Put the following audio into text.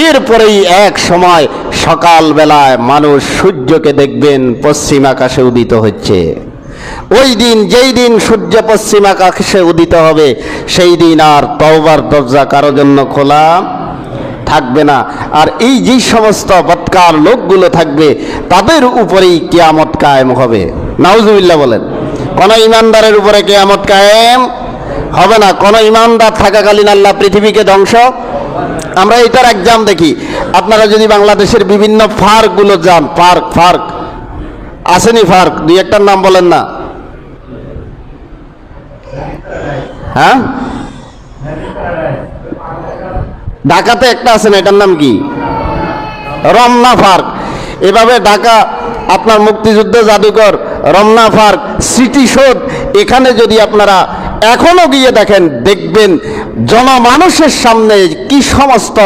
এরপরেই এক সময় সকালবেলায় মানুষ সূর্যকে দেখবেন পশ্চিম আকাশে উদিত হচ্ছে। ওই দিন, যেই দিন সূর্য পশ্চিম আকাশে উদিত হবে, সেই দিন আর তওবার দরজা কারো জন্য খোলা থাকবে না। আর এই যে সমস্ত বদকার লোকগুলো থাকবে, তাদের উপরেই কিয়ামত কায়েম হবে। নাউজুবিল্লাহ বলেন। কোন ইমানদারের উপরে কিয়ামত কায়েম হবে না। কোন ইমানদার থাকাকালীন আল্লাহ পৃথিবীকে ধ্বংস। আমরা এটার এক্সাম দেখি। আপনারা যদি বাংলাদেশের বিভিন্ন পার্কগুলো যান, পার্ক আসেনি? পার্ক দুই একটার নাম বলেন না। হ্যাঁ, ঢাকাতে একটা আছে না, এটার নাম কি? রমনা পার্ক। এভাবে ঢাকা আপনার মুক্তিযুদ্ধ জাদুঘর, রমনা পার্ক, স্মৃতিসৌধ, এখানে যদি আপনারা এখনো গিয়ে দেখেন, দেখবেন জনমানুষের সামনে কি সমস্ত